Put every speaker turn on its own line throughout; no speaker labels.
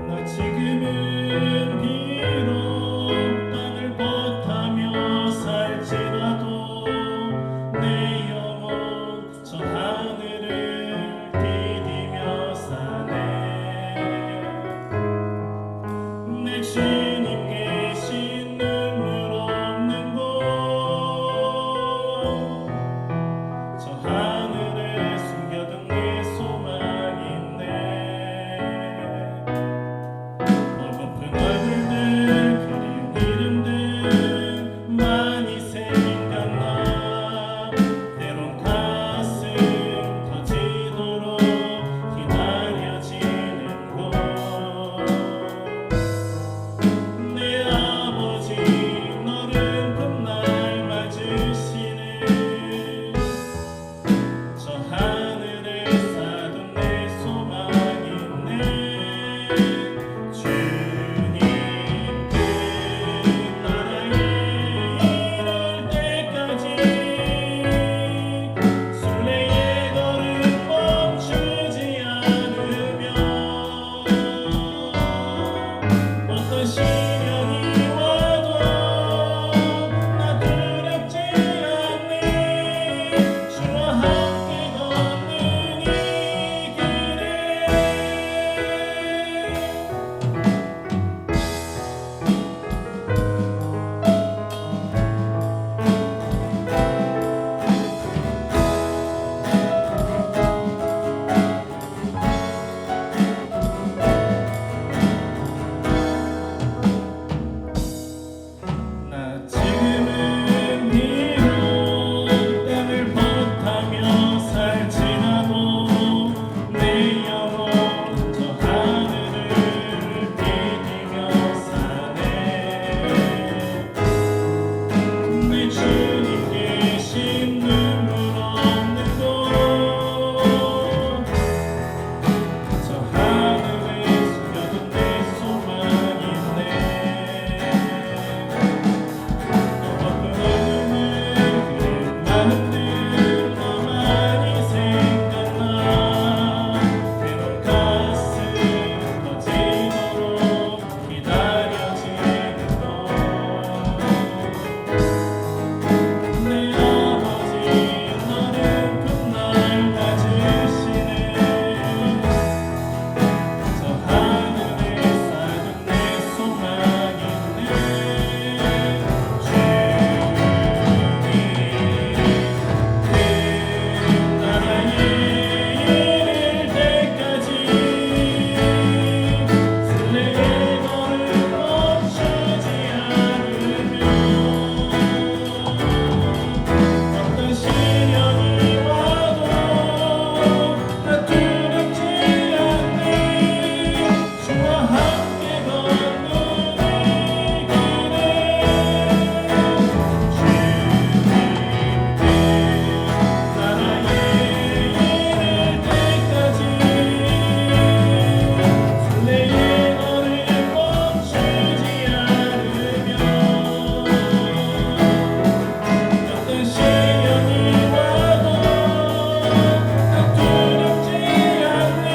나 지금은 비록 땅을 벗하며 살지라도 내 영혼 저 하늘을 디디며 사네. 내 주님 계신 눈물 없는 곳 저 하늘에 숨겨둔 내 소망 있네. 고픈 얼굴들 그리운 이름들 많이 생각나. 때론 가슴 터지도록 기다려지는 곳 내 아버지 너른 봄날 맞으시는 저 하늘에 쌓둔 내 소망 있네. 주님 그 나라에 이를 때까지 순례의 걸음 멈추지 않으며 어떤 시련이 와도 나 두렵지 않네. 주와 함께 걷는 이 길에 나 지금은 비록 땅을 벗하며 살지라도 내 영혼 저 하늘을 디디며 사네. 내 주님 계신 눈물 없는 곳 저 하늘에 숨겨둔 내 소망 있네. 고픈 얼굴들 그리운 마음들 더 많이 생각나. 때론 가슴 터지도록 기다려지는 것 내 아버지 너는 봄날 맞으시는 저 하늘에 쌓은 내 소망 있네. 주님 그 나라에 이를 때까지 순례의 걸음 멈추지 않으며 어떤 시련이 와도 나 두렵지 않네. 주와 함께 걷는 이 길에 주님 그 나라에 이를 때까지 순례의 걸음 멈추지 않으며 어떤 시련이 와도 나 두렵지 않네.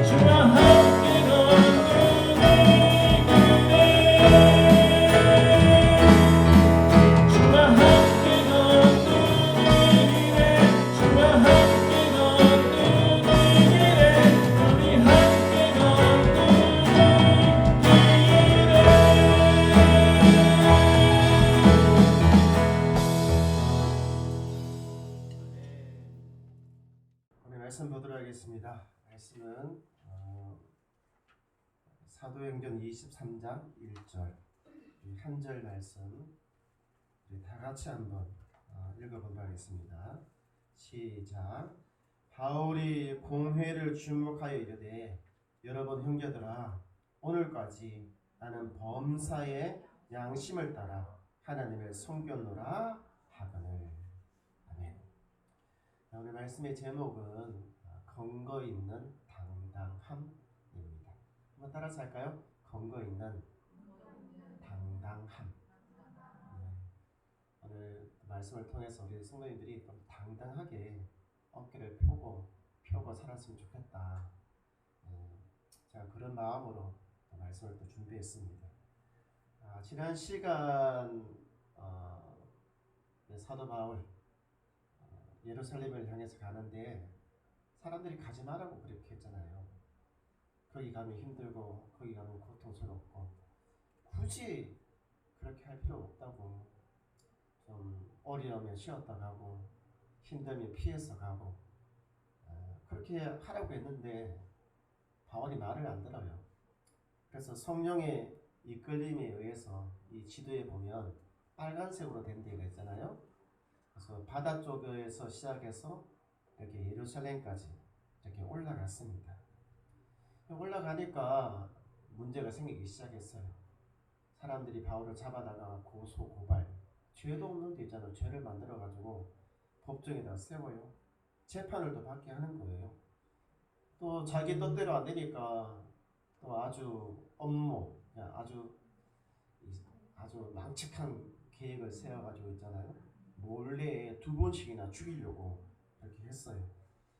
주와 함께 걷는 이 길에 주와 함께 걷는 이 길에 주와 함께 걷는 이 길에 우리 함께 걷는
오늘 말씀 보도록 하겠습니다. 말씀은 사도행전 23장 1절 이 한 절 말씀 우리 다 같이 한번 읽어보도록 하겠습니다. 시작. 바울이 공회를 주목하여 이르되 여러분 형제들아 오늘까지 나는 범사의 양심을 따라 하나님을 섬겼노라 하거늘. 아멘. 오늘 말씀의 제목은 근거 있는 당당함입니다. 한번 따라서 할까요? 근거 있는 당당함. 오늘 말씀을 통해서 우리 성도님들이 좀 당당하게 어깨를 펴고 살았으면 좋겠다. 제가 그런 마음으로 말씀을 또 준비했습니다. 지난 시간 사도 바울 예루살렘을 향해서 가는데 사람들이 가지 말라고 그렇게 했잖아요. 거기 가면 힘들고 거기 가면 고통스럽고 굳이 그렇게 할 필요 없다고, 좀 어려우면 쉬었다 가고 힘들면 피해서 가고 그렇게 하라고 했는데 바울이 말을 안 들어요. 그래서 성령의 이끌림에 의해서 이 지도에 보면 빨간색으로 된 데가 있잖아요. 그래서 바다 쪽에서 시작해서 이렇게 예루살렘까지 이렇게 올라갔습니다. 올라가니까 문제가 생기기 시작했어요. 사람들이 바울을 잡아다가 고소 고발, 죄도 없는 데 있잖아요. 죄를 만들어 가지고 법정에다 세워요. 재판을 또 받게 하는 거예요. 또 자기 뜻대로 안 되니까 또 아주 엄모, 아주 망측한 계획을 세워가지고 있잖아요. 몰래 2번씩이나 죽이려고 그렇게 했어요.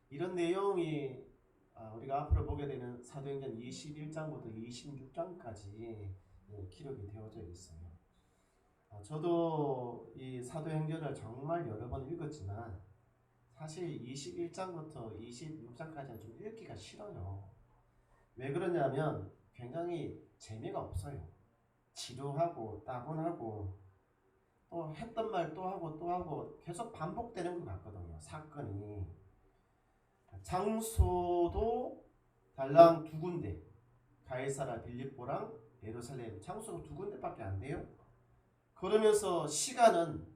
이런 내용이 우리가 앞으로 보게 되는 사도행전 21장부터 26장까지 기록이 되어져 있어요. 저도 이 사도행전을 정말 여러 번 읽었지만 사실 21장부터 26장까지는 좀 읽기가 싫어요. 왜 그러냐면 굉장히 재미가 없어요. 지루하고 따분하고 또 했던 말 또 하고 또 하고 계속 반복되는 것 같거든요. 사건이. 장소도 달랑 2군데, 가이사라 빌립보랑 예루살렘, 장소가 2군데밖에 안 돼요. 그러면서 시간은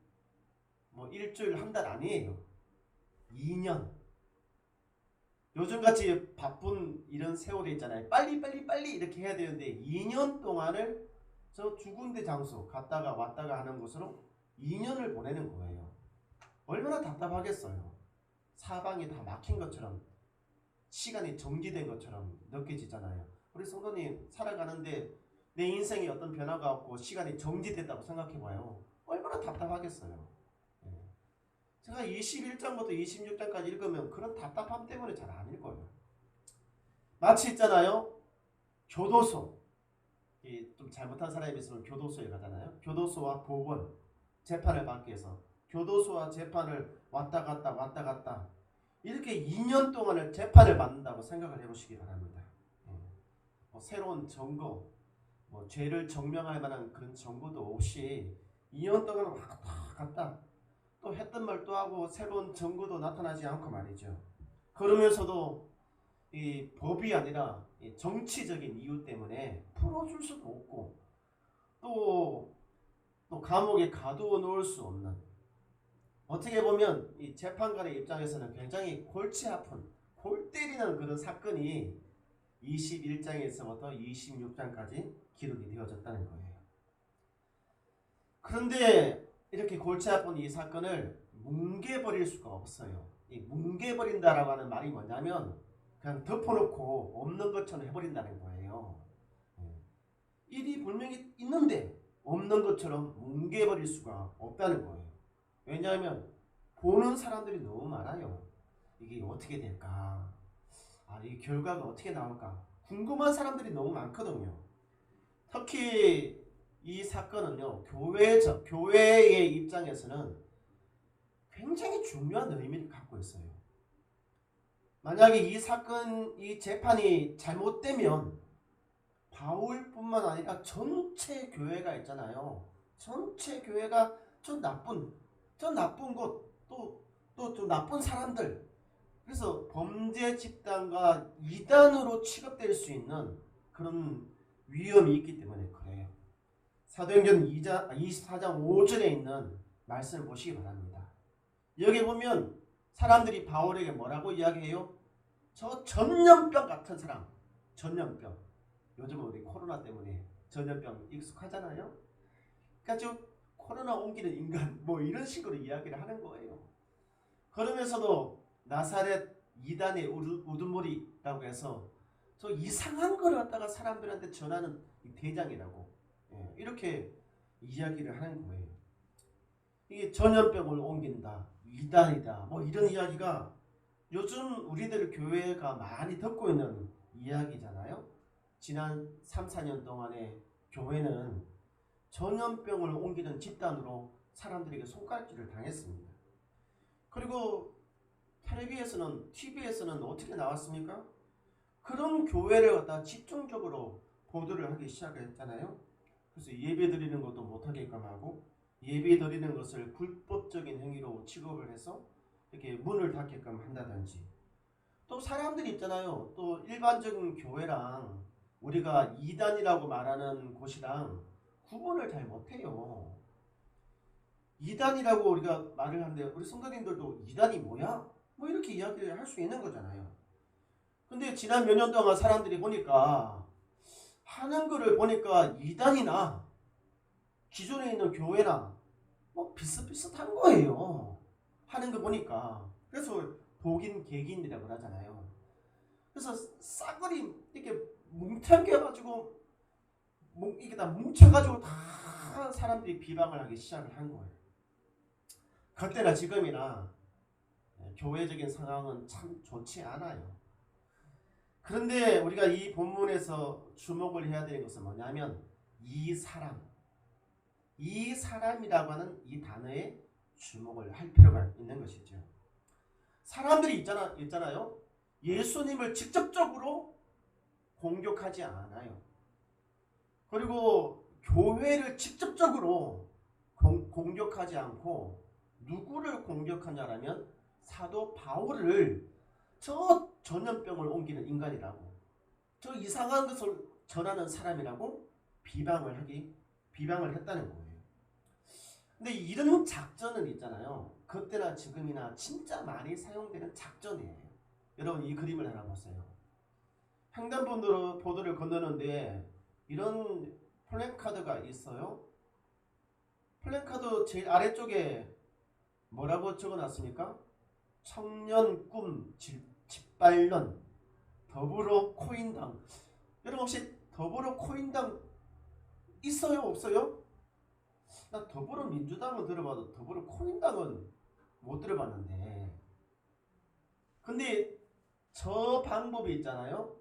뭐 일주일 한 달 아니에요. 2년. 요즘같이 바쁜 이런 세월이 있잖아요. 빨리 이렇게 해야 되는데 2년 동안을 저 2군데 장소 갔다가 왔다가 하는 곳으로 2년을 보내는 거예요. 얼마나 답답하겠어요. 사방이 다 막힌 것처럼, 시간이 정지된 것처럼 느껴지잖아요. 우리 성도님 살아가는데 내 인생에 어떤 변화가 없고 시간이 정지됐다고 생각해봐요. 얼마나 답답하겠어요. 제가 21장부터 26장까지 읽으면 그런 답답함 때문에 잘 안 읽어요. 마치 있잖아요. 교도소. 좀 잘못한 사람이 있으면 교도소에 가잖아요. 교도소와 법원, 재판을 받기 위해서 교도소와 재판을 왔다 갔다 이렇게 2년 동안을 재판을 받는다고 생각을 해보시기 바랍니다. 새로운 증거, 죄를 증명할 만한 그런 증거도 없이 2년 동안 왔다 갔다 또 했던 말 또 하고 새로운 증거도 나타나지 않고 말이죠. 그러면서도 이 법이 아니라 이 정치적인 이유 때문에 풀어줄 수도 없고 또 감옥에 가두어 놓을 수 없는, 어떻게 보면 이 재판관의 입장에서는 굉장히 골치 아픈, 골 때리는 그런 사건이 21장에서부터 26장까지 기록이 되어졌다는 거예요. 그런데 이렇게 골치 아픈 이 사건을 뭉개버릴 수가 없어요. 이 뭉개버린다라고 하는 말이 뭐냐면 그냥 덮어놓고 없는 것처럼 해버린다는 거예요. 일이 분명히 있는데 없는 것처럼 뭉개버릴 수가 없다는 거예요. 왜냐하면 보는 사람들이 너무 많아요. 이게 어떻게 될까? 이 결과가 어떻게 나올까? 궁금한 사람들이 너무 많거든요. 특히 이 사건은요, 교회의 입장에서는 굉장히 중요한 의미를 갖고 있어요. 만약에 이 사건, 이 재판이 잘못되면 바울뿐만 아니라 전체 교회가 있잖아요. 전체 교회가 저 나쁜 곳, 또 나쁜 사람들, 그래서 범죄 집단과 이단으로 취급될 수 있는 그런 위험이 있기 때문에 그래요. 사도행전 24장 5절에 있는 말씀을 보시기 바랍니다. 여기 보면 사람들이 바울에게 뭐라고 이야기해요? 저 전염병 같은 사람, 전염병. 요즘은 우리 코로나 때문에 전염병 익숙하잖아요. 그러니까 저 코로나 옮기는 인간 이런 식으로 이야기를 하는 거예요. 그러면서도 나사렛 이단의 우두머리라고 해서 저 이상한 걸 갖다가 사람들한테 전하는 대장이라고 이렇게 이야기를 하는 거예요. 이게 전염병을 옮긴다, 이단이다, 이런 이야기가 요즘 우리들 교회가 많이 듣고 있는 이야기잖아요. 지난 3, 4년 동안에 교회는 전염병을 옮기는 집단으로 사람들에게 손가락질을 당했습니다. 그리고 TV에서는 어떻게 나왔습니까? 그런 교회를 갖다 집중적으로 보도를 하기 시작했잖아요. 그래서 예배 드리는 것도 못하게끔 하고 예배 드리는 것을 불법적인 행위로 취급을 해서 이렇게 문을 닫게끔 한다든지, 또 사람들이 있잖아요. 또 일반적인 교회랑 우리가 이단이라고 말하는 곳이랑 구분을 잘 못해요. 이단이라고 우리가 말을 하는데 우리 성도님들도 이단이 뭐야? 뭐 이렇게 이야기를 할 수 있는 거잖아요. 근데 지난 몇 년 동안 사람들이 보니까 하는 거를 보니까 이단이나 기존에 있는 교회나 뭐 비슷비슷한 거예요. 하는 거 보니까. 그래서 복인 개긴이라고 하잖아요. 그래서 싸그리 이렇게 뭉탱겨가지고 이게 다 뭉쳐가지고 다 사람들이 비방을 하기 시작을 한 거예요. 그때나 지금이나 교회적인 상황은 참 좋지 않아요. 그런데 우리가 이 본문에서 주목을 해야 되는 것은 뭐냐면 이 사람이라고 하는 이 단어에 주목을 할 필요가 있는 것이죠. 사람들이 있잖아요. 예수님을 직접적으로 공격하지 않아요. 그리고 교회를 직접적으로 공격하지 않고 누구를 공격하냐라면 사도 바울을 저 전염병을 옮기는 인간이라고, 저 이상한 것을 전하는 사람이라고 비방을 했다는 거예요. 근데 이런 작전은 있잖아요. 그때나 지금이나 진짜 많이 사용되는 작전이에요. 여러분 이 그림을 하나 보세요. 횡단보도를 건너는데 이런 플랜카드가 있어요. 플랜카드 제일 아래쪽에 뭐라고 적어놨습니까? 청년 꿈 짓밟는 더불어 코인당. 여러분 혹시 더불어 코인당 있어요? 없어요? 나 더불어민주당은 들어봐도 더불어 코인당은 못 들어봤는데, 근데 저 방법이 있잖아요.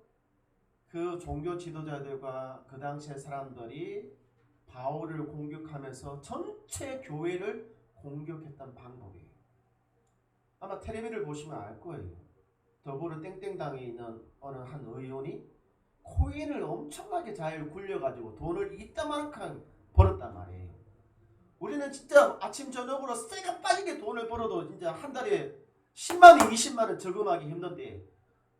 그 종교 지도자들과 그 당시의 사람들이 바울을 공격하면서 전체 교회를 공격했던 방법이에요. 아마 텔레비를 보시면 알 거예요. 더불어 땡땡당에 있는 어느 한 의원이 코인을 엄청나게 잘 굴려가지고 돈을 이따만큼 벌었단 말이에요. 우리는 진짜 아침 저녁으로 쇠가 빠지게 돈을 벌어도 진짜 한 달에 10만원 20만원 저금하기 힘든데,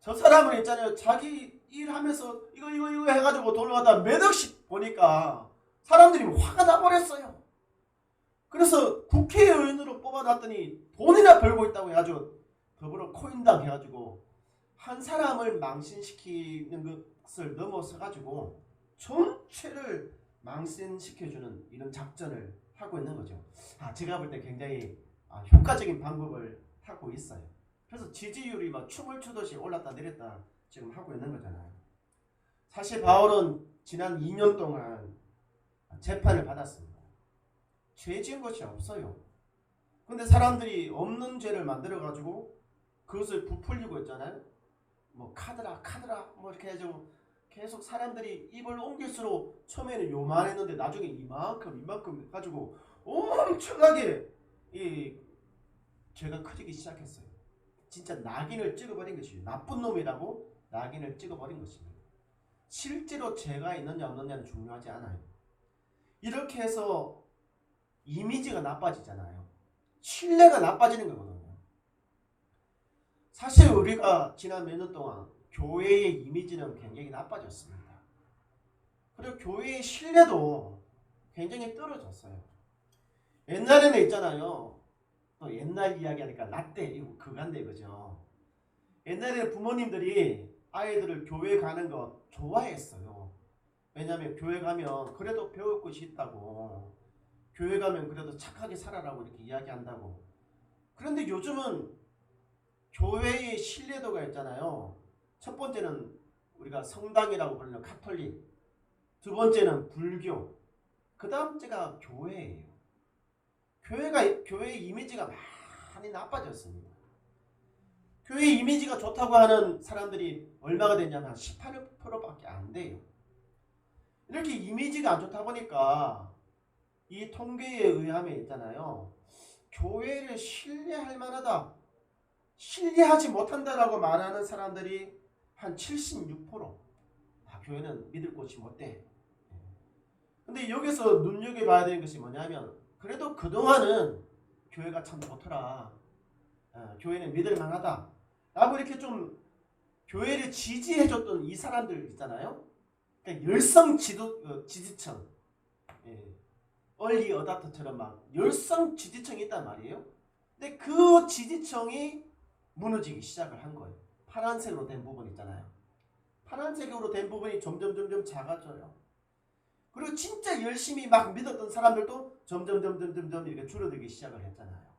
저 사람은 있잖아요. 자기 일하면서 이거 해가지고 돈을 갖다 몇 억씩 보니까 사람들이 화가 나버렸어요. 그래서 국회의원으로 뽑아놨더니 돈이나 벌고 있다고 해가지고 더불어 코인당 해가지고 한 사람을 망신시키는 것을 넘어서가지고 전체를 망신시켜주는 이런 작전을 하고 있는 거죠. 제가 볼 때 굉장히 효과적인 방법을 하고 있어요. 그래서 지지율이 막 춤을 추듯이 올랐다 내렸다 지금 하고 있는 거잖아요. 사실 바울은 지난 2년 동안 재판을 받았습니다. 죄 지은 것이 없어요. 근데 사람들이 없는 죄를 만들어가지고 그것을 부풀리고 있잖아요. 뭐 카드라 뭐 이렇게 해가지고 계속 사람들이 입을 옮길수록 처음에는 요만했는데 나중에 이만큼 가지고 엄청나게 이 죄가 커지기 시작했어요. 진짜 낙인을 찍어버린 것이죠. 나쁜 놈이라고 낙인을 찍어버린 것입니다. 실제로 죄가 있느냐 없느냐는 중요하지 않아요. 이렇게 해서 이미지가 나빠지잖아요. 신뢰가 나빠지는 거거든요. 사실 우리가 지난 몇 년 동안 교회의 이미지는 굉장히 나빠졌습니다. 그리고 교회의 신뢰도 굉장히 떨어졌어요. 옛날에는 있잖아요. 또 옛날 이야기하니까 라떼 이거 그간데 그죠. 옛날에는 부모님들이 아이들을 교회 가는 거 좋아했어요. 왜냐하면 교회 가면 그래도 배울 것이 있다고, 교회 가면 그래도 착하게 살아라고 이렇게 이야기한다고. 그런데 요즘은 교회의 신뢰도가 있잖아요. 첫 번째는 우리가 성당이라고 부르는 카톨릭, 두 번째는 불교, 그 다음째가 교회예요. 교회의 이미지가 많이 나빠졌습니다. 교회 이미지가 좋다고 하는 사람들이 얼마가 되냐면 한 18%밖에 안 돼요. 이렇게 이미지가 안 좋다 보니까 이 통계에 의하면 있잖아요. 교회를 신뢰할 만하다, 신뢰하지 못한다라고 말하는 사람들이 한 76%. 교회는 믿을 곳이 못 돼. 근데 여기서 눈여겨봐야 되는 것이 뭐냐면 그래도 그동안은 교회가 참 좋더라. 교회는 믿을 만하다. 라고 이렇게 좀 교회를 지지해줬던 이 사람들 있잖아요. 그러니까 열성 지지층. 얼리 어답터처럼 막 열성 지지층이 있단 말이에요. 근데 그 지지층이 무너지기 시작을 한 거예요. 파란색으로 된 부분 있잖아요. 파란색으로 된 부분이 점점 작아져요. 그리고 진짜 열심히 막 믿었던 사람들도 점점 이렇게 줄어들기 시작을 했잖아요.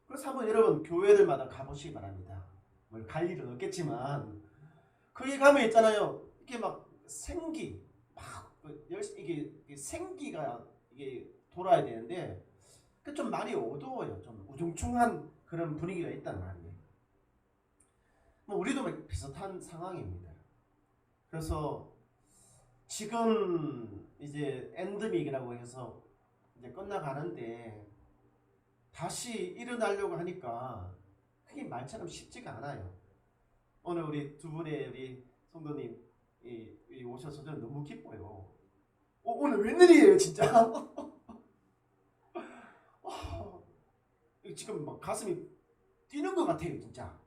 그래서 한번 여러분 교회들마다 가보시기 바랍니다. 뭘 갈 일은 없겠지만 거기 가면 있잖아요. 이렇게 막 생기 막 이게 생기가 이게 돌아야 되는데 좀 많이 어두워요. 좀 우중충한 그런 분위기가 있단 말이에요. 뭐 우리도 비슷한 상황입니다. 그래서 지금 이제 엔드믹이라고 해서 이제 끝나가는데 다시 일어나려고 하니까 그게 말처럼 쉽지가 않아요. 오늘 우리 두 분의 우리 성도님 오셔서 저는 너무 기뻐요. 오늘 웬일이에요 진짜. 지금 막 가슴이 뛰는 것 같아요 진짜.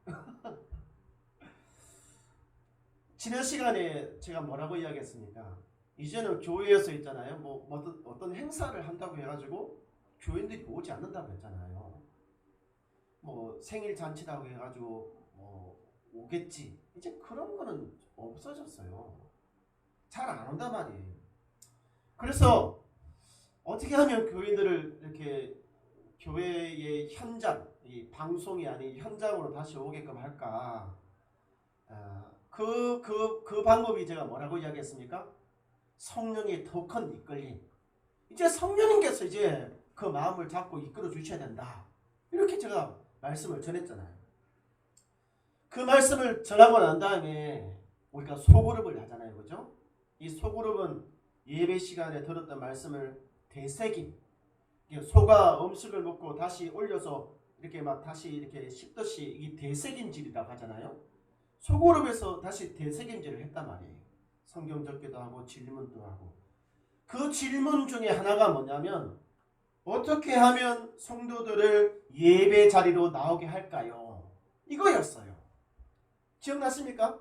지난 시간에 제가 뭐라고 이야기했습니까? 이제는 교회에서 있잖아요. 뭐 어떤 행사를 한다고 해가지고 교인들이 오지 않는다고 했잖아요. 뭐 생일 잔치라고 해가지고 뭐 오겠지. 이제 그런 거는 없어졌어요. 잘 안 온단 말이에요. 그래서 어떻게 하면 교인들을 이렇게 교회의 현장, 이 방송이 아닌 현장으로 다시 오게끔 할까? 그 방법이 제가 뭐라고 이야기했습니까? 성령의 더 큰 이끌림. 이제 성령님께서 이제 그 마음을 잡고 이끌어 주셔야 된다. 이렇게 제가 말씀을 전했잖아요. 그 말씀을 전하고 난 다음에 우리가 소그룹을 하잖아요. 그죠? 이 소그룹은 예배 시간에 들었던 말씀을 되새김. 소가 음식을 먹고 다시 올려서 이렇게 막 다시 이렇게 씹듯이 이 되새김질이라고 하잖아요. 소그룹에서 다시 되새김질을 했단 말이에요. 성경 적기도 하고 질문도 하고. 그 질문 중에 하나가 뭐냐면 어떻게 하면 성도들을 예배 자리로 나오게 할까요? 이거였어요. 기억나십니까?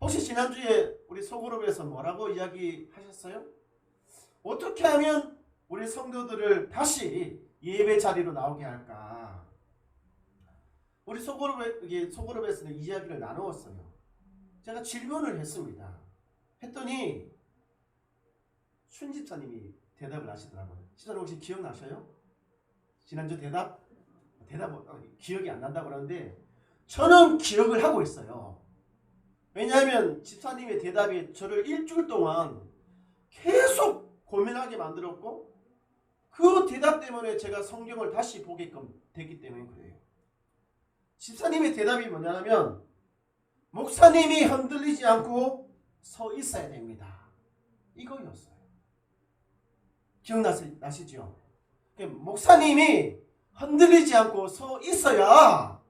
혹시 지난주에 우리 소그룹에서 뭐라고 이야기하셨어요? 어떻게 하면 우리 성도들을 다시 예배 자리로 나오게 할까? 우리 소그룹에서는 이야기를 나누었어요. 제가 질문을 했습니다. 했더니 순 집사님이 대답을 하시더라고요. 집사님 혹시 기억나셔요? 지난주 대답 기억이 안 난다고 그러는데 저는 기억을 하고 있어요. 왜냐하면 집사님의 대답이 저를 일주일 동안 계속 고민하게 만들었고 그 대답 때문에 제가 성경을 다시 보게끔 됐기 때문에 그래요. 집사님의 대답이 뭐냐면 목사님이 흔들리지 않고 서 있어야 됩니다. 이거였어요. 기억나시죠? 목사님이 흔들리지 않고 서 있어야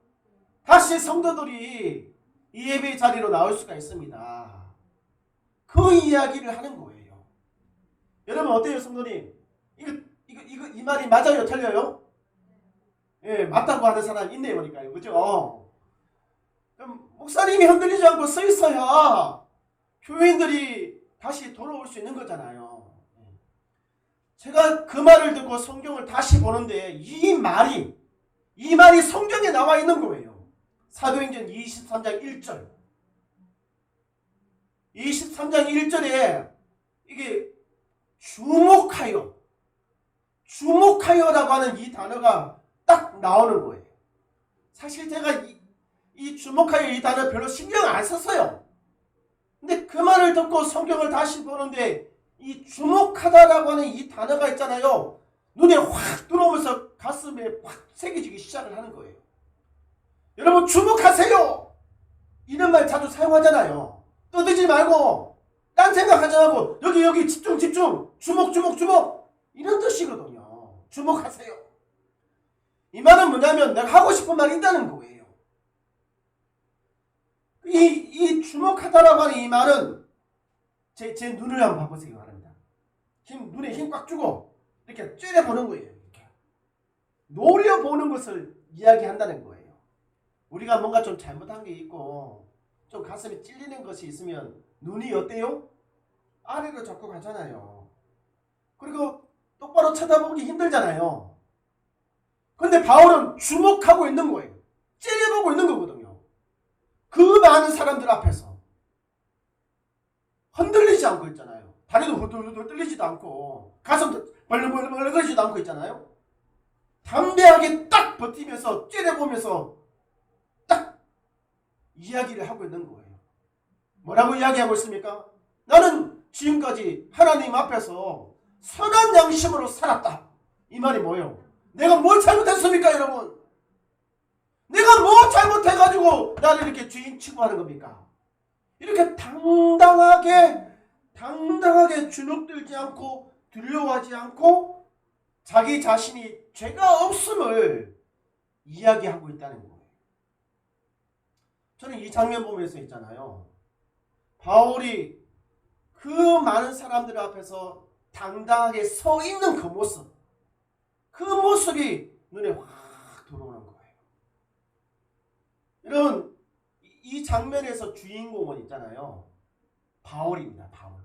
다시 성도들이 이 예배 자리로 나올 수가 있습니다. 그 이야기를 하는 거예요. 여러분 어때요, 성도님? 이 말이 맞아요, 틀려요? 예, 맞다고 하는 사람이 있네요, 보니까 그죠? 그럼 목사님이 흔들리지 않고 서 있어야 교인들이 다시 돌아올 수 있는 거잖아요. 제가 그 말을 듣고 성경을 다시 보는데 이 말이 성경에 나와 있는 거예요. 사도행전 23장 1절. 23장 1절에 이게 주목하여라고 하는 이 단어가 딱 나오는 거예요. 사실 제가 이 주목하여 이 단어 별로 신경 안 썼어요. 근데 그 말을 듣고 성경을 다시 보는데 이 주목하다라고 하는 이 단어가 있잖아요. 눈에 확 들어오면서 가슴에 확 새겨지기 시작을 하는 거예요. 여러분 주목하세요. 이런 말 자주 사용하잖아요. 떠들지 말고 딴 생각하지 말고 여기 집중 주목 이런 뜻이거든요. 주목하세요. 이 말은 뭐냐면 내가 하고 싶은 말이 있다는 거예요. 이 주목하다라고 하는 이 말은 제 눈을 한번 봐보시기 바랍니다. 눈에 힘 꽉 주고 이렇게 째려보는 거예요. 이렇게 노려보는 것을 이야기한다는 거예요. 우리가 뭔가 좀 잘못한 게 있고 좀 가슴에 찔리는 것이 있으면 눈이 어때요? 아래로 자꾸 가잖아요. 그리고 똑바로 쳐다보기 힘들잖아요. 근데 바울은 주목하고 있는 거예요. 째려보고 있는 거거든요. 그 많은 사람들 앞에서 흔들리지 않고 있잖아요. 다리도 후들후들 떨리지도 않고 가슴도 벌렁벌렁거리지도 않고 있잖아요. 담대하게 딱 버티면서 째려보면서 딱 이야기를 하고 있는 거예요. 뭐라고 이야기하고 있습니까? 나는 지금까지 하나님 앞에서 선한 양심으로 살았다. 이 말이 뭐예요? 내가 뭘 잘못했습니까, 여러분? 내가 뭐 잘못해가지고 나를 이렇게 죄인 취급하는 겁니까? 이렇게 당당하게 주눅들지 않고 두려워하지 않고 자기 자신이 죄가 없음을 이야기하고 있다는 거예요. 저는 이 장면 보면서 있잖아요. 바울이 그 많은 사람들 앞에서 당당하게 서 있는 그 모습이 눈에 확 들어오는 거예요. 여러분, 이 장면에서 주인공은 있잖아요. 바울입니다. 바울.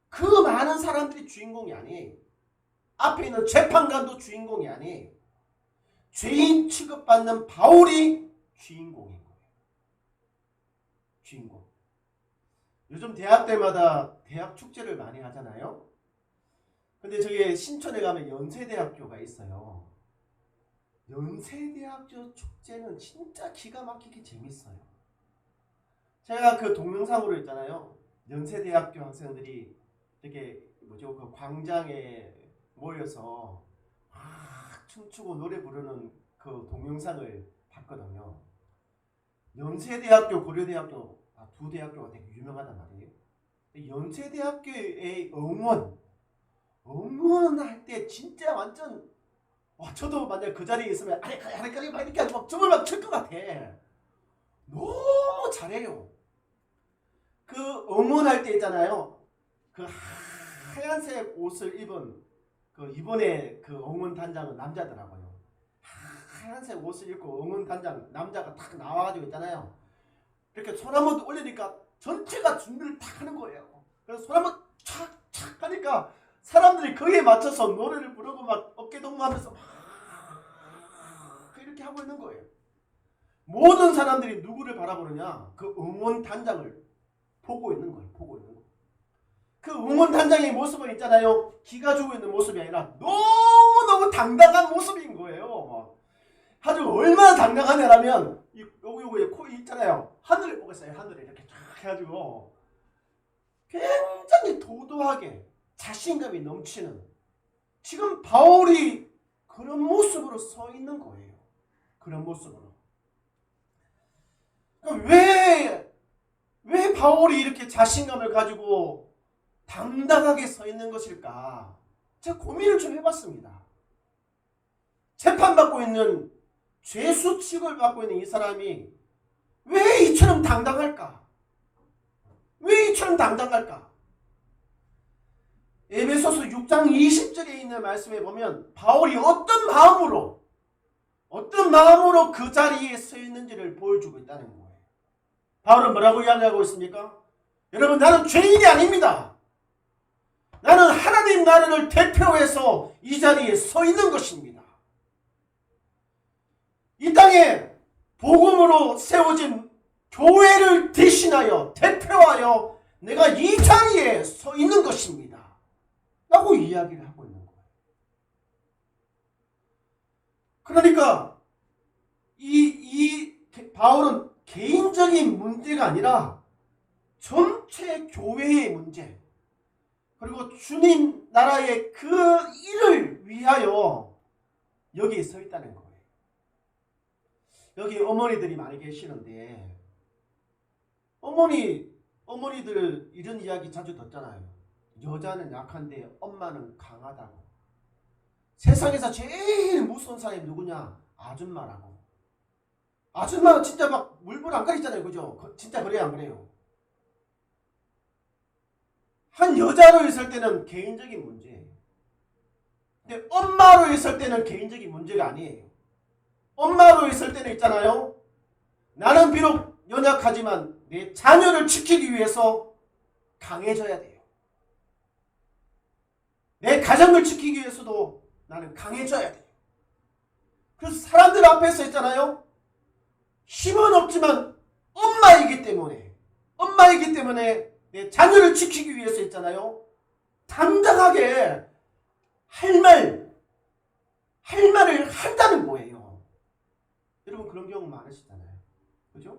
그 많은 사람들이 주인공이 아니에요. 앞에 있는 재판관도 주인공이 아니에요. 죄인 취급받는 바울이 주인공인 거예요. 주인공. 요즘 대학 때마다 대학 축제를 많이 하잖아요. 근데 저기 신촌에 가면 연세대학교가 있어요. 연세대학교 축제는 진짜 기가 막히게 재밌어요. 제가 그 동영상으로 있잖아요. 연세대학교 학생들이 이렇게 그 광장에 모여서 막 춤추고 노래 부르는 그 동영상을 봤거든요. 연세대학교, 고려대학교 두 대학교가 되게 유명하단 말이에요. 연세대학교의 응원할 때 진짜 완전 저도 만약 그 자리에 있으면 아래까지 막 이렇게 막 춤을 막 출 것 같아. 너무 잘해요. 그 응원할 때 있잖아요. 그 하얀색 옷을 입은 그 이번에 그 응원 단장은 남자더라고요. 하얀색 옷을 입고 응원 단장 남자가 딱 나와가지고 있잖아요. 이렇게 손 한번 올리니까 전체가 준비를 딱 하는 거예요. 그래서 손 한번 착착 하니까 사람들이 거기에 맞춰서 노래를 부르고 막 어깨동무하면서 막 이렇게 하고 있는 거예요. 모든 사람들이 누구를 바라보느냐? 그 응원 단장을 보고 있는 거예요. 그 응원 단장의 모습은 있잖아요. 기가 죽어 있는 모습이 아니라 너무너무 당당한 모습인 거예요. 아주 얼마나 당당하냐면 요거 코 있잖아요. 하늘을 보고 있어요. 하늘을 이렇게 쫙 해가지고 굉장히 도도하게 자신감이 넘치는 지금 바울이 그런 모습으로 서 있는 거예요. 그런 모습으로. 왜 바울이 이렇게 자신감을 가지고 당당하게 서 있는 것일까? 제가 고민을 좀 해봤습니다. 재판받고 있는 죄수 취급을 받고 있는 이 사람이 왜 이처럼 당당할까? 에베소서 6장 20절에 있는 말씀에 보면 바울이 어떤 마음으로 그 자리에 서 있는지를 보여주고 있다는 거예요. 바울은 뭐라고 이야기하고 있습니까? 여러분, 나는 죄인이 아닙니다. 나는 하나님 나라를 대표해서 이 자리에 서 있는 것입니다. 이 땅에 복음으로 세워진 교회를 대신하여 대표하여 내가 이 자리에 서 있는 것입니다. 라고 이야기를 하고 있는 거예요. 그러니까 이 바울은 개인적인 문제가 아니라 전체 교회의 문제, 그리고 주님 나라의 그 일을 위하여 여기에 서 있다는 거예요. 여기 어머니들이 많이 계시는데 어머니들 이런 이야기 자주 듣잖아요. 여자는 약한데 엄마는 강하다고. 세상에서 제일 무서운 사람이 누구냐? 아줌마라고. 아줌마는 진짜 막 물불 안 가리잖아요. 그죠? 진짜 그래요, 안 그래요? 한 여자로 있을 때는 개인적인 문제예요. 근데 엄마로 있을 때는 개인적인 문제가 아니에요. 엄마로 있을 때는 있잖아요. 나는 비록 연약하지만 내 자녀를 지키기 위해서 강해져야 돼요. 내 가정을 지키기 위해서도 나는 강해져야 돼요. 그래서 사람들 앞에서 있잖아요. 힘은 없지만 엄마이기 때문에 내 자녀를 지키기 위해서 있잖아요. 당당하게 할 말을 한다는 거예요. 여러분 그런 경우 많으시잖아요. 그죠?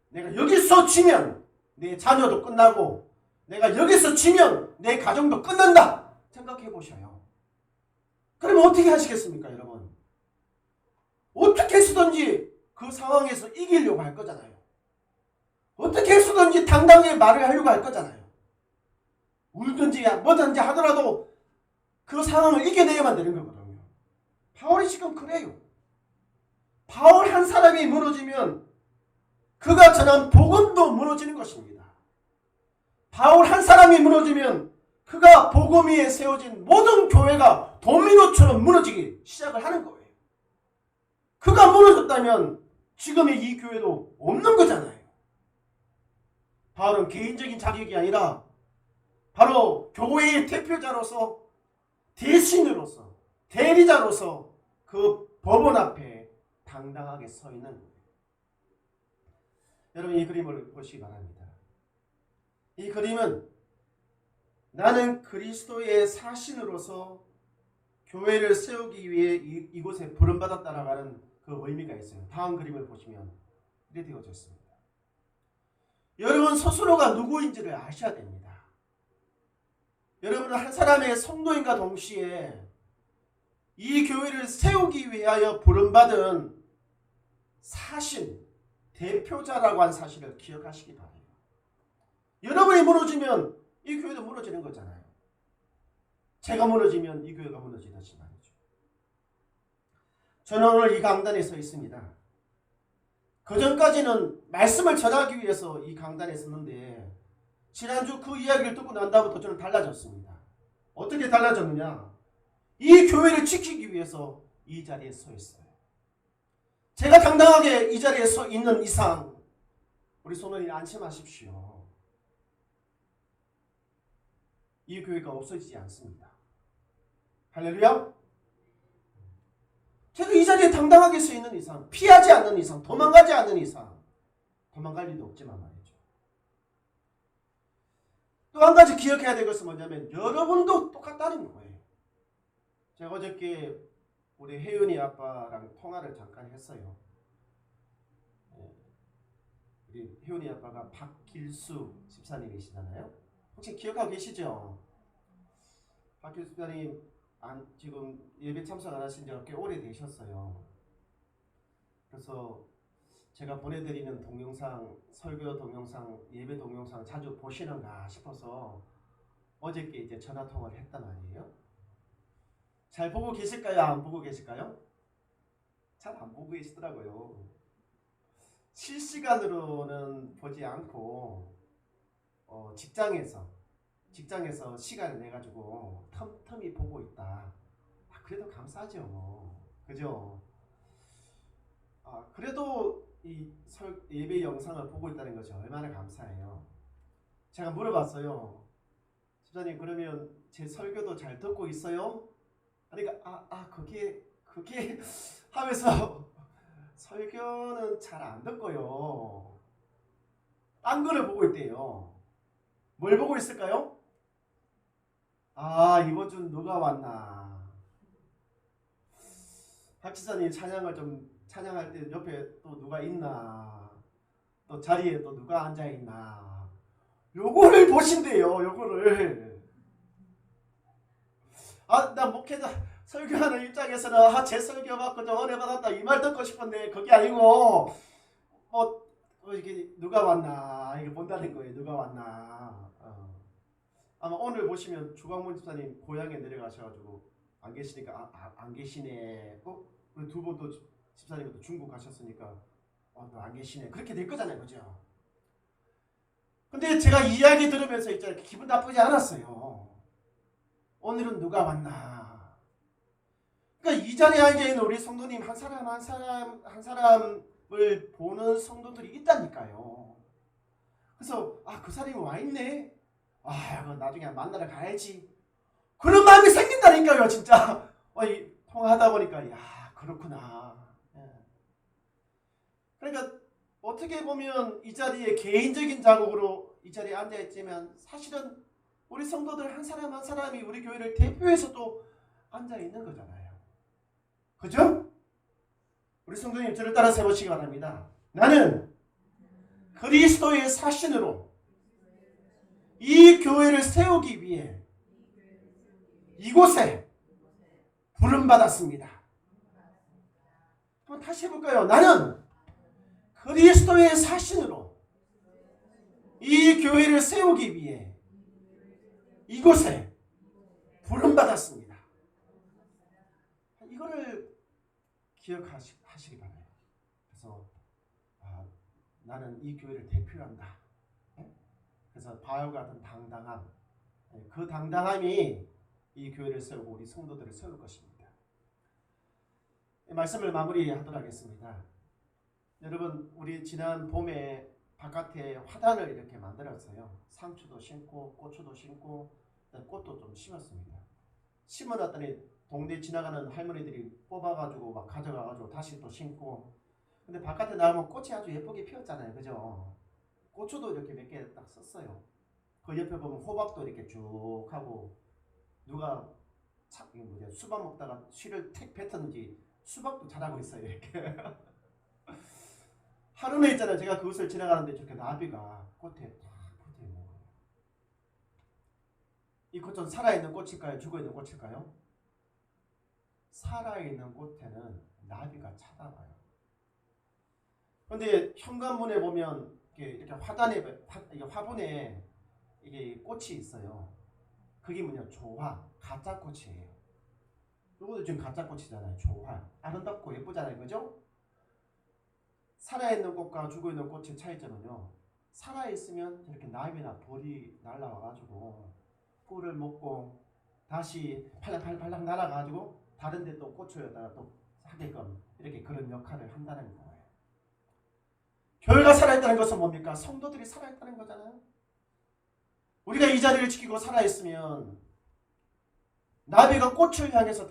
내가 여기서 지면 내 자녀도 끝나고 내가 여기서 지면 내 가정도 끝난다. 생각해 보셔요. 그러면 어떻게 하시겠습니까, 여러분? 어떻게 해서든지 그 상황에서 이기려고 할 거잖아요. 어떻게 해서든지 당당하게 말을 하려고 할 거잖아요. 울든지 뭐든지 하더라도 그 상황을 이겨내야만 되는 거거든요. 바울이 지금 그래요. 바울 한 사람이 무너지면 그가 전한 복음도 무너지는 것입니다. 바울 한 사람이 무너지면 그가 복음 위에 세워진 모든 교회가 도미노처럼 무너지기 시작을 하는 거예요. 그가 무너졌다면 지금의 이 교회도 없는 거잖아요. 바울은 개인적인 자격이 아니라 바로 교회의 대표자로서 대신으로서 대리자로서 그 법원 앞에 당당하게 서 있는 거예요. 여러분 이 그림을 보시기 바랍니다. 이 그림은 나는 그리스도의 사신으로서 교회를 세우기 위해 이곳에 부름받았다라고 하는 그 의미가 있어요. 다음 그림을 보시면 이렇게 되어져 있습니다. 여러분 스스로가 누구인지를 아셔야 됩니다. 여러분은 한 사람의 성도인과 동시에 이 교회를 세우기 위하여 부름받은 사신, 대표자라고 한 사실을 기억하시기 바랍니다. 여러분이 무너지면 이 교회도 무너지는 거잖아요. 제가 무너지면 이 교회가 무너지듯이 말이죠. 저는 오늘 이 강단에 서 있습니다. 그전까지는 말씀을 전하기 위해서 이 강단에 섰는데 지난주 그 이야기를 듣고 난 다음부터 저는 달라졌습니다. 어떻게 달라졌느냐? 이 교회를 지키기 위해서 이 자리에 서 있어요. 제가 당당하게 이 자리에 서 있는 이상 우리 소년이 안심하십시오. 이 교회가 없어지지 않습니다. 할렐루야. 제가 이 자리에 당당하게 서 있는 이상, 피하지 않는 이상, 도망가지 않는 이상, 도망갈 일도 없지만 말이죠. 또 한 가지 기억해야 될 것은 뭐냐면 여러분도 똑같다는 거예요. 제가 어저께 우리 혜윤이 아빠랑 통화를 잠깐 했어요. 우리 혜윤이 아빠가 박길수 집사님이시잖아요. 혹시 기억하고 계시죠? 박길수 집사님 지금 예배 참석 안 하신 지가 꽤 오래되셨어요. 그래서 제가 보내드리는 동영상, 설교 동영상, 예배 동영상 자주 보시는가 싶어서 어저께 이제 전화통화를 했단 말이에요. 잘 보고 계실까요? 안 보고 계실까요? 잘 안 보고 계시더라고요. 실시간으로는 보지 않고 직장에서 시간을 내가지고 틈틈이 보고 있다. 그래도 감사하죠. 그죠? 그래도 이 예배 영상을 보고 있다는 것이 얼마나 감사해요. 제가 물어봤어요. 집사님 그러면 제 설교도 잘 듣고 있어요? 그러니까 그게 하면서 설교는 잘 안 듣고요. 딴 거를 보고 있대요. 뭘 보고 있을까요? 이번 주는 누가 왔나? 박 지사님 찬양할 때 옆에 또 누가 있나? 또 자리에 또 누가 앉아 있나? 요거를 보신대요. 요거를. 나 목회자 설교하는 입장에서는 제 설교 받고 좀 은혜 받았다 이 말 듣고 싶은데 그게 아니고 이게 누가 왔나 이게 본다는 거예요. 누가 왔나. 아마 오늘 보시면 주광문 집사님 고향에 내려가셔가지고 안 계시니까 안 계시네. 우리 두 분 또 집사님도 중국 가셨으니까 안 계시네. 그렇게 될 거잖아요, 그죠? 근데 제가 이야기 들으면서 있잖아요, 기분 나쁘지 않았어요. 오늘은 누가 왔나. 그러니까 이 자리에 앉아 있는 우리 성도님 한 사람 한 사람을 보는 성도들이 있다니까요. 그래서 그 사람이 와 있네. 나중에 만나러 가야지. 그런 마음이 생긴다니까요, 진짜. 통화하다 보니까 그렇구나. 그러니까 어떻게 보면 이 자리에 개인적인 자극으로 이 자리에 앉아있지만 사실은 우리 성도들 한 사람 한 사람이 우리 교회를 대표해서 또 앉아있는 거잖아요. 그죠? 우리 성도님 저를 따라서 해보시기 바랍니다. 나는 그리스도의 사신으로 이 교회를 세우기 위해 이곳에 부름받았습니다. 한번 다시 해볼까요? 나는 그리스도의 사신으로 이 교회를 세우기 위해 이곳에 부름받았습니다. 이거를 기억하시기 바라요. 그래서 나는 이 교회를 대표한다. 그래서 바울과 같은 당당함, 그 당당함이 이 교회를 세우고 우리 성도들을 세울 것입니다. 말씀을 마무리하도록 하겠습니다. 여러분, 우리 지난 봄에 바깥에 화단을 이렇게 만들었어요. 상추도 심고 고추도 심고 꽃도 좀 심었습니다. 심어놨더니 동네 지나가는 할머니들이 뽑아가지고 막 가져가가지고 다시 또 심고. 근데 바깥에 나오면 꽃이 아주 예쁘게 피었잖아요, 그죠? 고추도 이렇게 몇 개 딱 썼어요. 그 옆에 보면 호박도 이렇게 쭉 하고, 누가 수박 먹다가 쉬를 택 뱉었는지 수박도 자라고 있어요, 이렇게. 하루는 있잖아요, 제가 그곳을 지나가는데 저렇게 나비가 꽃에 탁 붙어 있는 거예요. 이 꽃은 살아있는 꽃일까요? 죽어있는 꽃일까요? 살아있는 꽃에는 나비가 찾아와요. 그런데 현관문에 보면 이렇게 화분에 이게 꽃이 있어요. 그게 뭐냐? 조화, 가짜 꽃이에요. 이것도 지금 가짜 꽃이잖아요. 조화, 아름답고 예쁘잖아요, 그죠? 살아있는 꽃과 죽어있는 꽃의 차이점은요, 살아있으면 이렇게 나비나 벌이 날라와가지고 꿀을 먹고 다시 팔랑팔랑 날아가지고 다른 데 또 꽃을 또 하게끔 이렇게 그런 역할을 한다는 거예요. 교회가 살아있다는 것은 뭡니까? 성도들이 살아있다는 거잖아요. 우리가 이 자리를 지키고 살아있으면 나비가 꽃을 향해서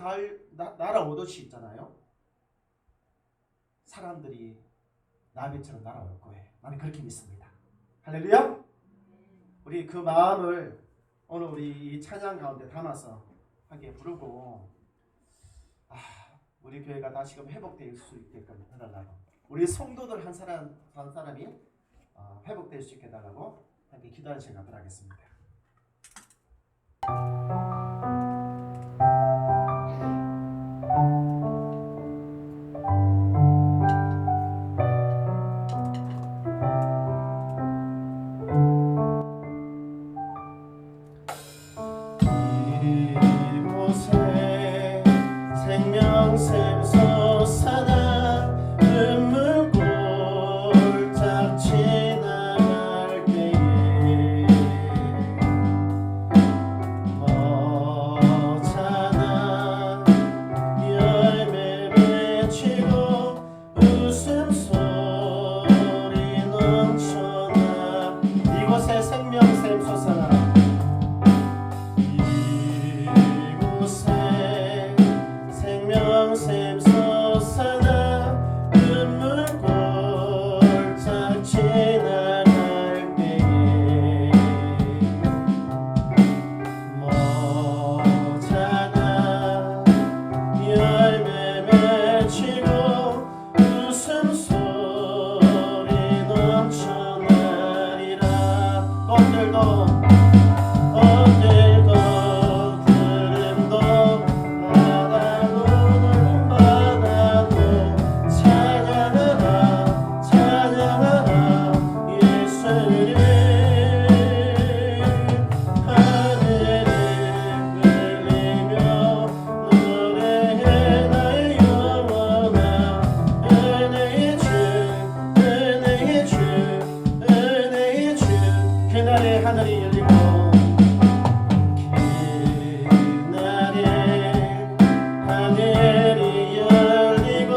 날아오듯이 있잖아요. 사람들이 나비처럼 날아올 거예요. 나는 그렇게 믿습니다. 할렐루야. 우리 그 마음을 오늘 우리 이 찬양 가운데 담아서 함께 부르고, 우리 교회가 다시금 회복될 수 있게끔 해달라고, 우리 성도들 한 사람이 회복될 수 있게 해달라고 함께 기도하는 시간 갖도록 하겠습니다. 이곳에 생명샘 솟아나 눈물골짝 지나갈 때에 머잖아 열매 맺히고 웃음소리 넘쳐나. 이곳에 생명샘 솟아나. 생명샘 솟아나 눈물골짝 지나갈 때에 머잖아 열매 맺히고 웃음소리 넘쳐나리라. 꽃들도 구름도 바다 하늘이 열리고 그날에 하늘이 열리고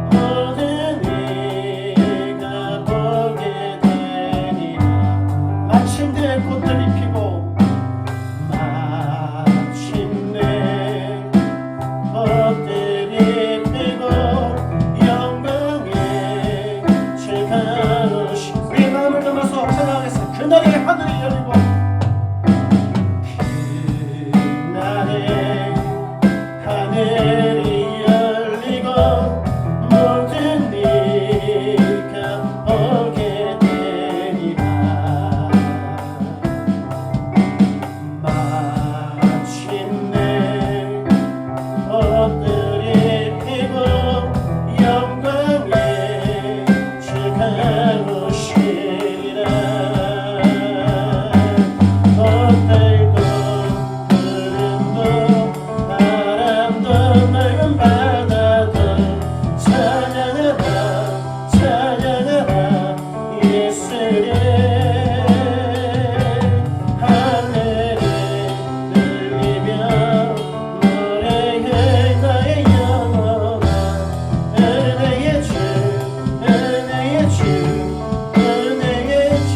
모든 이가 보게 되리라. 마침내 꽃들이 피고 마침내 꽃들이 피고 영광의 즐거우신 우리 마음을 넘어서 찬양하겠습니다. 그날에 하늘이 열리고 그날에 하늘이 열리고 모든 이가 보게 되리라. 마침내 꽃들이 피고 영광의 즐거우시리라. 꽃들도 구름도 바람도 맑은 바다도 찬양하라 찬양하라 예수를. 하늘을 들리며 노래해 나의 영혼아. 은혜의 주 은혜의 주 은혜의 주.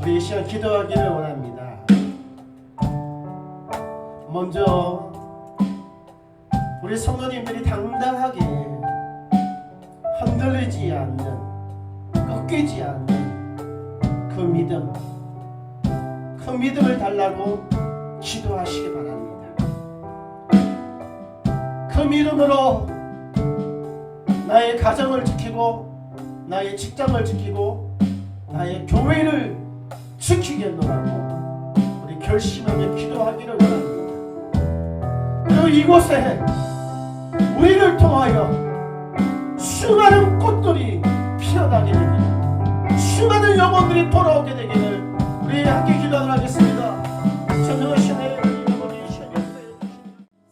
우리 이 시간 기도하기를 원합니다. 먼저 우리 성도님들이 당당하게 흔들리지 않는 꺾이지 않는 그 믿음을 달라고 기도하시기 바랍니다. 그 믿음으로 나의 가정을 지키고 나의 직장을 지키고 나의 교회를 지키겠노라고 우리 결심하며 기도하기를 원합니다. 그리고 이곳에 우리를 통하여 수많은 꽃들이 피어나게 되기를, 수많은 영혼들이 돌아오게 되기를 우리 함께 기도하도록 하겠습니다. 전능하시네 아버지,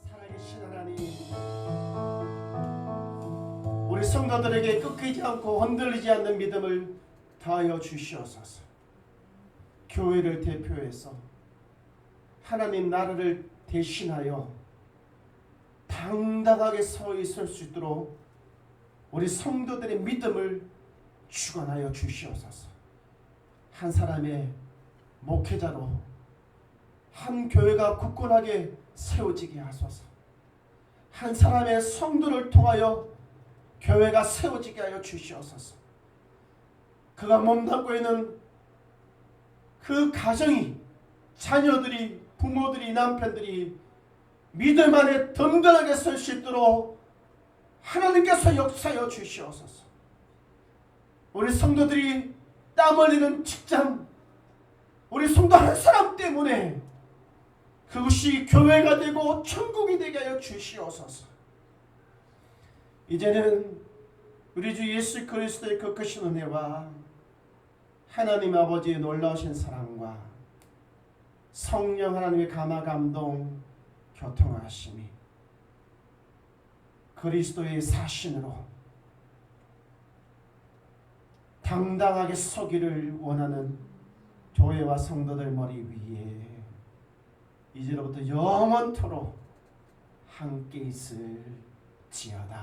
살아계신 하나님, 우리 성도들에게 꺾이지 않고 흔들리지 않는 믿음을 더하여 주시옵소서. 교회를 대표해서 하나님 나라를 대신하여 당당하게 서 있을 수 있도록 우리 성도들의 믿음을 주관하여 주시옵소서. 한 사람의 목회자로 한 교회가 굳건하게 세워지게 하소서. 한 사람의 성도를 통하여 교회가 세워지게 하여 주시옵소서. 그가 몸담고 있는 그 가정이, 자녀들이, 부모들이, 남편들이 믿음 안에 든든하게 설 수 있도록 하나님께서 역사하여 주시옵소서. 우리 성도들이 땀 흘리는 직장, 우리 성도 한 사람 때문에 그것이 교회가 되고 천국이 되게 하여 주시옵소서. 이제는 우리 주 예수 그리스도의 그 크신 은혜와 하나님 아버지의 놀라우신 사랑과 성령 하나님의 감화 감동 교통하심이 그리스도의 사신으로 당당하게 서기를 원하는 교회와 성도들 머리 위에 이제로부터 영원토록 함께 있을지어다.